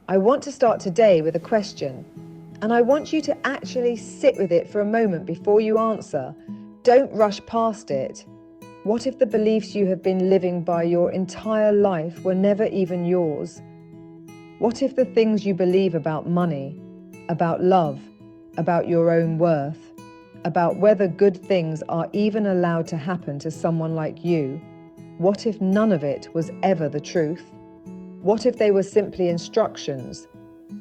I want to start today with a question, and I want you to actually sit with it for a moment before you answer. Don't rush past it. What if the beliefs you have been living by your entire life were never even yours? What if the things you believe about money, about love, about your own worth, about whether good things are even allowed to happen to someone like you, what if none of it was ever the truth? What if they were simply instructions?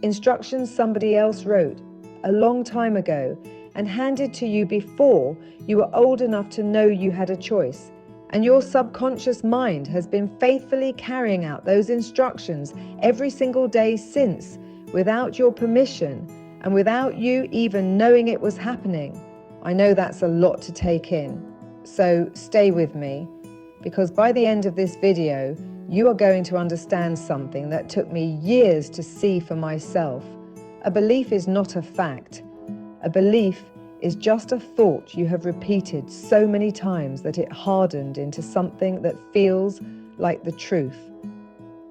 Instructions somebody else wrote a long time ago and handed to you before you were old enough to know you had a choice. And your subconscious mind has been faithfully carrying out those instructions every single day since, without your permission and without you even knowing it was happening. I know that's a lot to take in, so stay with me, because by the end of this video, you are going to understand something that took me years to see for myself. A belief is not a fact. A belief is just a thought you have repeated so many times that it hardened into something that feels like the truth.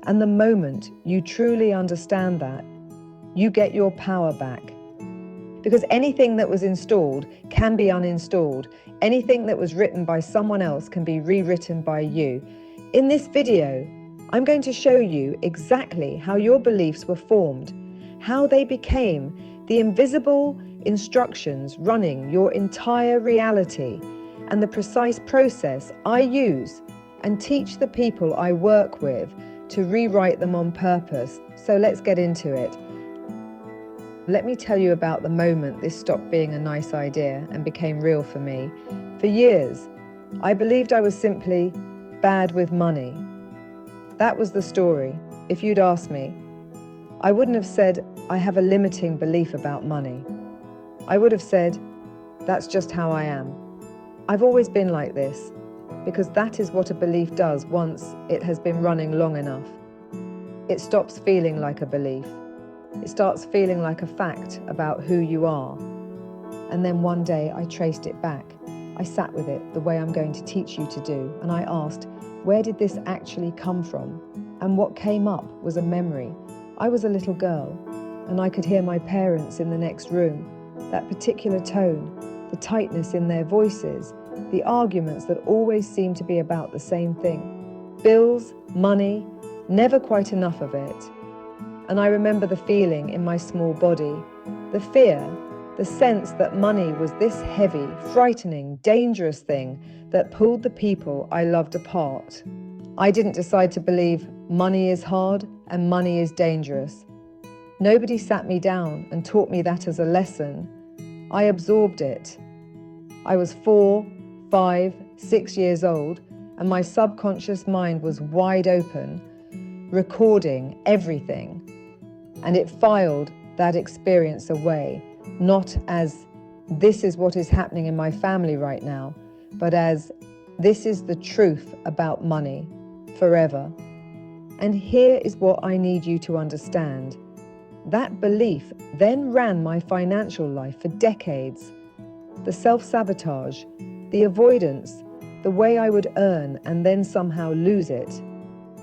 And the moment you truly understand that, you get your power back. Because anything that was installed can be uninstalled. Anything that was written by someone else can be rewritten by you. In this video, I'm going to show you exactly how your beliefs were formed, how they became the invisible instructions running your entire reality, and the precise process I use and teach the people I work with to rewrite them on purpose. So let's get into it. Let me tell you about the moment this stopped being a nice idea and became real for me. For years, I believed I was simply bad with money. That was the story. If you'd asked me, I wouldn't have said I have a limiting belief about money. I would have said, that's just how I am. I've always been like this, because that is what a belief does once it has been running long enough. It stops feeling like a belief. It starts feeling like a fact about who you are. And then one day I traced it back. I sat with it the way I'm going to teach you to do, and I asked, where did this actually come from? And what came up was a memory. I was a little girl, and I could hear my parents in the next room. That particular tone, the tightness in their voices, the arguments that always seemed to be about the same thing. Bills, money, never quite enough of it. And I remember the feeling in my small body, the fear, the sense that money was this heavy, frightening, dangerous thing that pulled the people I loved apart. I didn't decide to believe money is hard and money is dangerous. Nobody sat me down and taught me that as a lesson. I absorbed it. I was 4, 5, 6 years old, and my subconscious mind was wide open, recording everything. And it filed that experience away, not as this is what is happening in my family right now, but as this is the truth about money forever. And here is what I need you to understand. That belief then ran my financial life for decades. The self-sabotage, the avoidance, the way I would earn and then somehow lose it.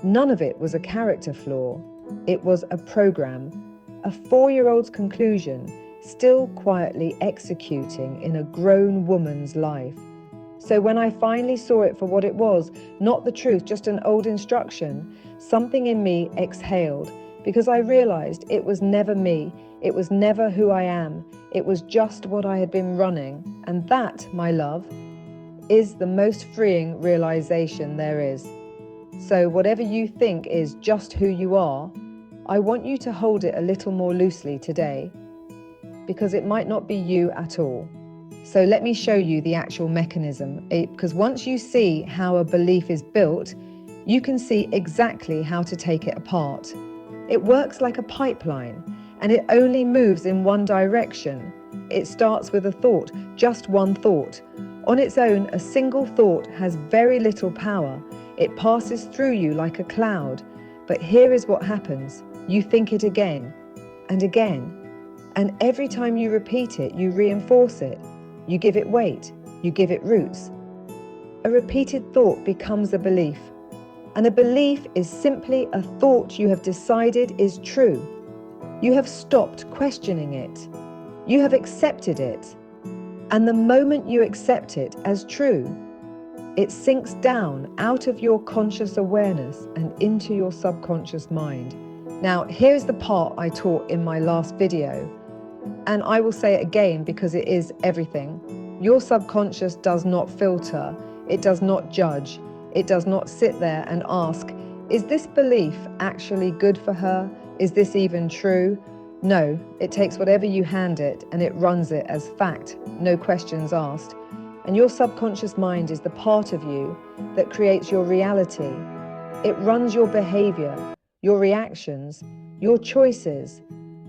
None of it was a character flaw. It was a program, a 4-year-old's conclusion, still quietly executing in a grown woman's life. So when I finally saw it for what it was, not the truth, just an old instruction, something in me exhaled, because I realized it was never me, it was never who I am, it was just what I had been running. And that, my love, is the most freeing realization there is. So whatever you think is just who you are, I want you to hold it a little more loosely today, because it might not be you at all. So let me show you the actual mechanism, because once you see how a belief is built, you can see exactly how to take it apart. It works like a pipeline, and it only moves in one direction. It starts with a thought, just one thought. On its own, a single thought has very little power. It passes through you like a cloud. But here is what happens. You think it again and again. And every time you repeat it, you reinforce it. You give it weight. You give it roots. A repeated thought becomes a belief. And a belief is simply a thought you have decided is true. You have stopped questioning it. You have accepted it. And the moment you accept it as true, it sinks down out of your conscious awareness and into your subconscious mind. Now, here's the part I taught in my last video, and I will say it again because it is everything. Your subconscious does not filter, it does not judge, it does not sit there and ask, is this belief actually good for her? Is this even true? No, it takes whatever you hand it and it runs it as fact, no questions asked. And your subconscious mind is the part of you that creates your reality. It runs your behavior, your reactions, your choices,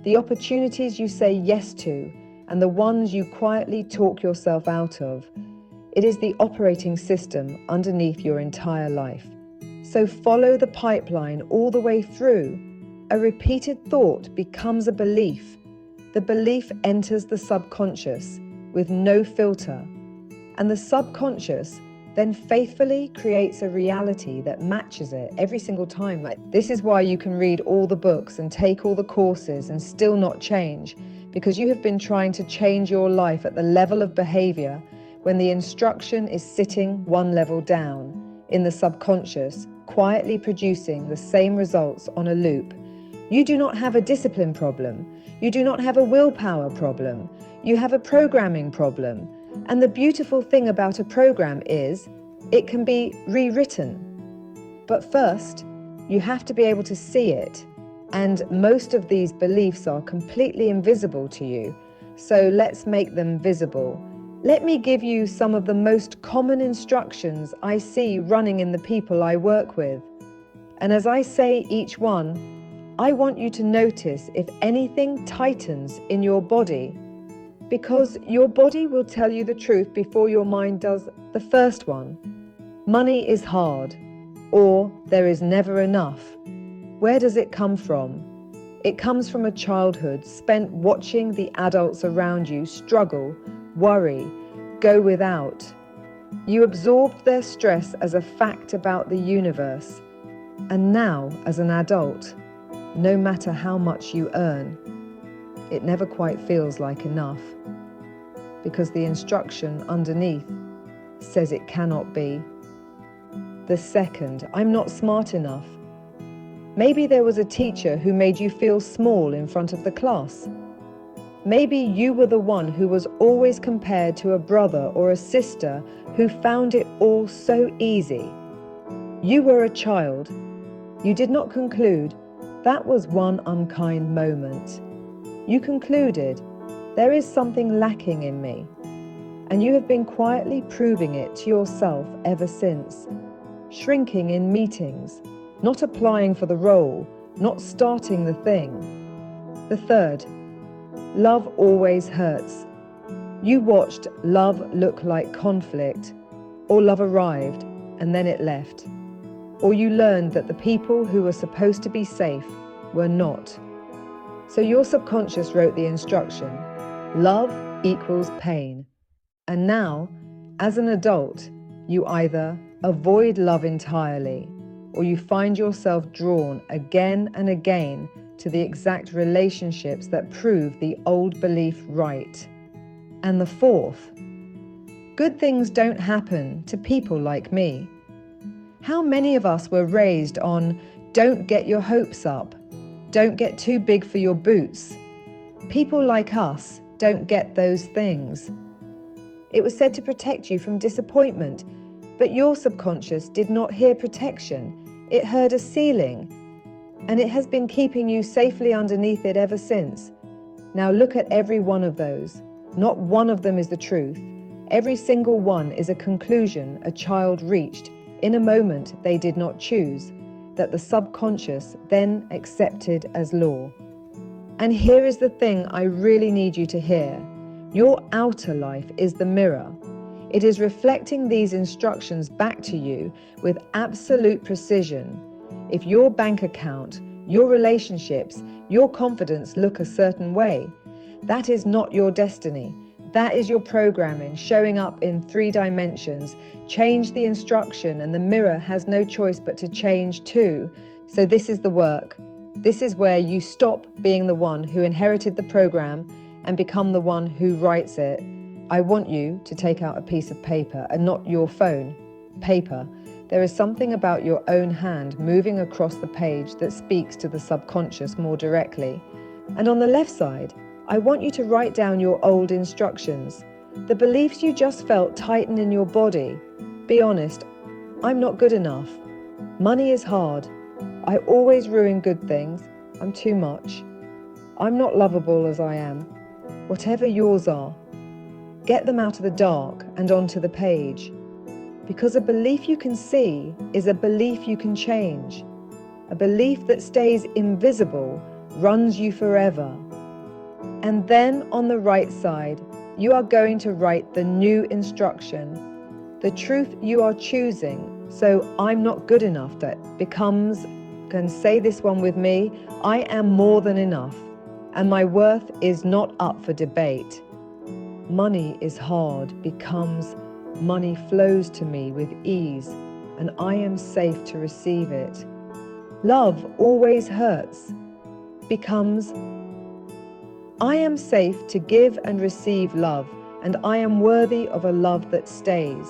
the opportunities you say yes to, and the ones you quietly talk yourself out of. It is the operating system underneath your entire life. So follow the pipeline all the way through. A repeated thought becomes a belief. The belief enters the subconscious with no filter. And the subconscious then faithfully creates a reality that matches it every single time. This is why you can read all the books and take all the courses and still not change, because you have been trying to change your life at the level of behavior when the instruction is sitting one level down in the subconscious, quietly producing the same results on a loop. You do not have a discipline problem. You do not have a willpower problem. You have a programming problem. And the beautiful thing about a program is it can be rewritten. But first, you have to be able to see it. And most of these beliefs are completely invisible to you. So let's make them visible. Let me give you some of the most common instructions I see running in the people I work with. And as I say each one, I want you to notice if anything tightens in your body, because your body will tell you the truth before your mind does. The first one, money is hard, or there is never enough. Where does it come from? It comes from a childhood spent watching the adults around you struggle, worry, go without. You absorbed their stress as a fact about the universe, and now as an adult, no matter how much you earn, it never quite feels like enough, because the instruction underneath says it cannot be. The second, I'm not smart enough. Maybe there was a teacher who made you feel small in front of the class. Maybe you were the one who was always compared to a brother or a sister who found it all so easy. You were a child. You did not conclude, that was one unkind moment. You concluded, there is something lacking in me. And you have been quietly proving it to yourself ever since. Shrinking in meetings, not applying for the role, not starting the thing. The third, love always hurts. You watched love look like conflict, or love arrived and then it left. Or you learned that the people who were supposed to be safe were not. So your subconscious wrote the instruction, love equals pain. And now, as an adult, you either avoid love entirely, or you find yourself drawn again and again to the exact relationships that prove the old belief right. And the fourth, good things don't happen to people like me. How many of us were raised on, don't get your hopes up, don't get too big for your boots? People like us don't get those things. It was said to protect you from disappointment, but your subconscious did not hear protection. It heard a ceiling, and it has been keeping you safely underneath it ever since. Now look at every one of those. Not one of them is the truth. Every single one is a conclusion a child reached in a moment they did not choose, that the subconscious then accepted as law. And here is the thing I really need you to hear. Your outer life is the mirror. It is reflecting these instructions back to you with absolute precision. If your bank account, your relationships, your confidence look a certain way, that is not your destiny. That is your programming showing up in 3 dimensions. Change the instruction and the mirror has no choice but to change too. So this is the work. This is where you stop being the one who inherited the program and become the one who writes it. I want you to take out a piece of paper, and not your phone, paper. There is something about your own hand moving across the page that speaks to the subconscious more directly. And on the left side, I want you to write down your old instructions, the beliefs you just felt tighten in your body. Be honest, I'm not good enough. Money is hard. I always ruin good things. I'm too much. I'm not lovable as I am. Whatever yours are, get them out of the dark and onto the page. Because a belief you can see is a belief you can change. A belief that stays invisible runs you forever. And then on the right side, you are going to write the new instruction, the truth you are choosing. So I'm not good enough, that becomes, can say this one with me, I am more than enough, and my worth is not up for debate. Money is hard becomes, money flows to me with ease, and I am safe to receive it. Love always hurts becomes, I am safe to give and receive love, and I am worthy of a love that stays.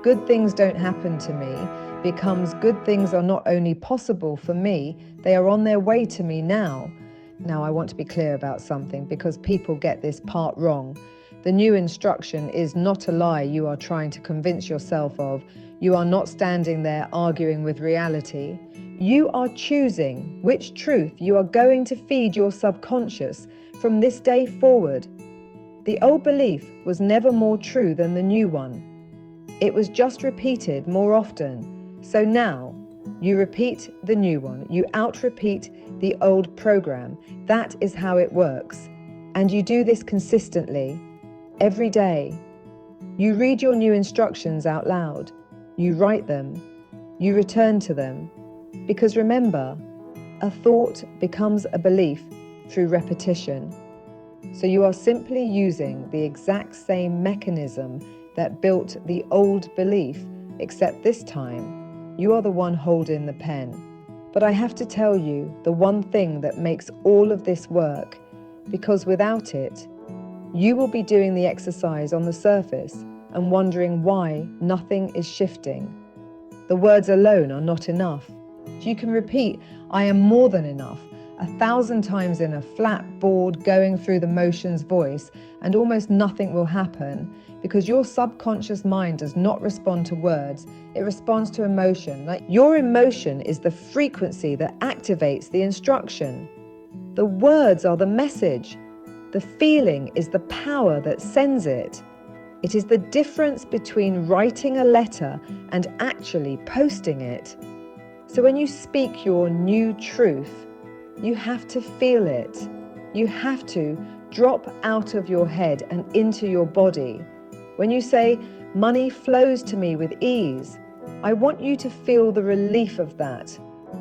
Good things don't happen to me becomes, good things are not only possible for me, they are on their way to me now. Now I want to be clear about something, because people get this part wrong. The new instruction is not a lie you are trying to convince yourself of. You are not standing there arguing with reality. You are choosing which truth you are going to feed your subconscious from this day forward. The old belief was never more true than the new one. It was just repeated more often. So now you repeat the new one. You out-repeat the old program. That is how it works. And you do this consistently, every day. You read your new instructions out loud. You write them. You return to them. Because remember, a thought becomes a belief through repetition. So you are simply using the exact same mechanism that built the old belief, except this time, you are the one holding the pen. But I have to tell you the one thing that makes all of this work, because without it, you will be doing the exercise on the surface and wondering why nothing is shifting. The words alone are not enough. You can repeat, I am more than enough, 1,000 times in a flat, bored, going through the motions voice, and almost nothing will happen, because your subconscious mind does not respond to words, it responds to emotion. Like your emotion is the frequency that activates the instruction. The words are the message. The feeling is the power that sends it. It is the difference between writing a letter and actually posting it. So when you speak your new truth, you have to feel it. You have to drop out of your head and into your body. When you say, money flows to me with ease, I want you to feel the relief of that,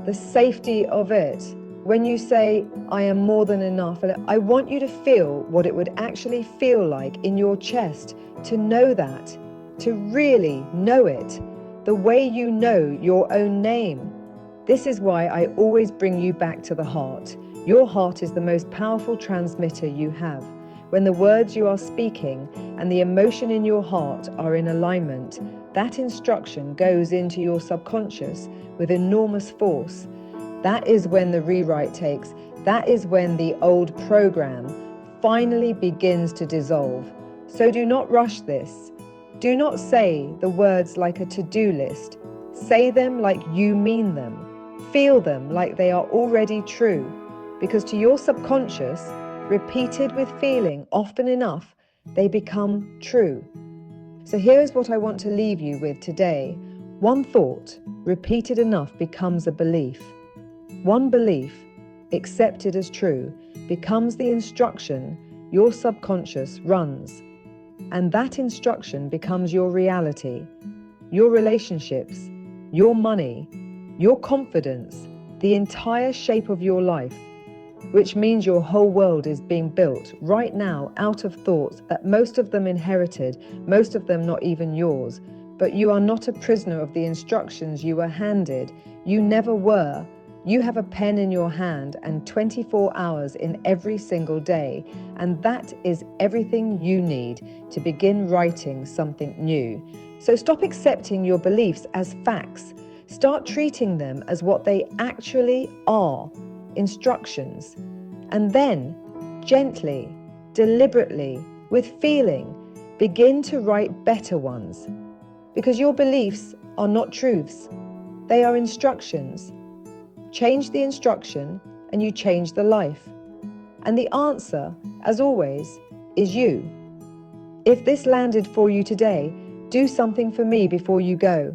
the safety of it. When you say, I am more than enough, I want you to feel what it would actually feel like in your chest to know that, to really know it, the way you know your own name. This is why I always bring you back to the heart. Your heart is the most powerful transmitter you have. When the words you are speaking and the emotion in your heart are in alignment, that instruction goes into your subconscious with enormous force. That is when the rewrite takes. That is when the old program finally begins to dissolve. So do not rush this. Do not say the words like a to-do list. Say them like you mean them. Feel them like they are already true. Because to your subconscious, repeated with feeling often enough, they become true. So here's what I want to leave you with today. One thought, repeated enough, becomes a belief. One belief, accepted as true, becomes the instruction your subconscious runs. And that instruction becomes your reality, your relationships, your money, your confidence, the entire shape of your life. Which means your whole world is being built right now out of thoughts that most of them inherited, most of them not even yours. But you are not a prisoner of the instructions you were handed. You never were. You have a pen in your hand and 24 hours in every single day, and that is everything you need to begin writing something new. So stop accepting your beliefs as facts. Start treating them as what they actually are, instructions. And then, gently, deliberately, with feeling, begin to write better ones. Because your beliefs are not truths, they are instructions. Change the instruction and you change the life. And the answer, as always, is you. If this landed for you today, do something for me before you go.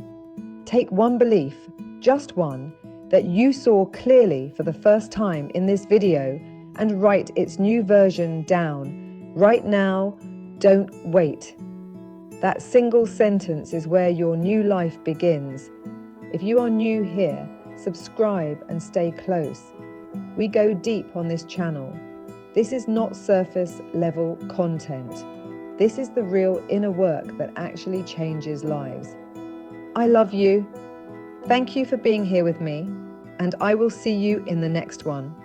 Take one belief, just one, that you saw clearly for the first time in this video and write its new version down. Right now, don't wait. That single sentence is where your new life begins. If you are new here, subscribe and stay close. We go deep on this channel. This is not surface level content. This is the real inner work that actually changes lives. I love you. Thank you for being here with me, and I will see you in the next one.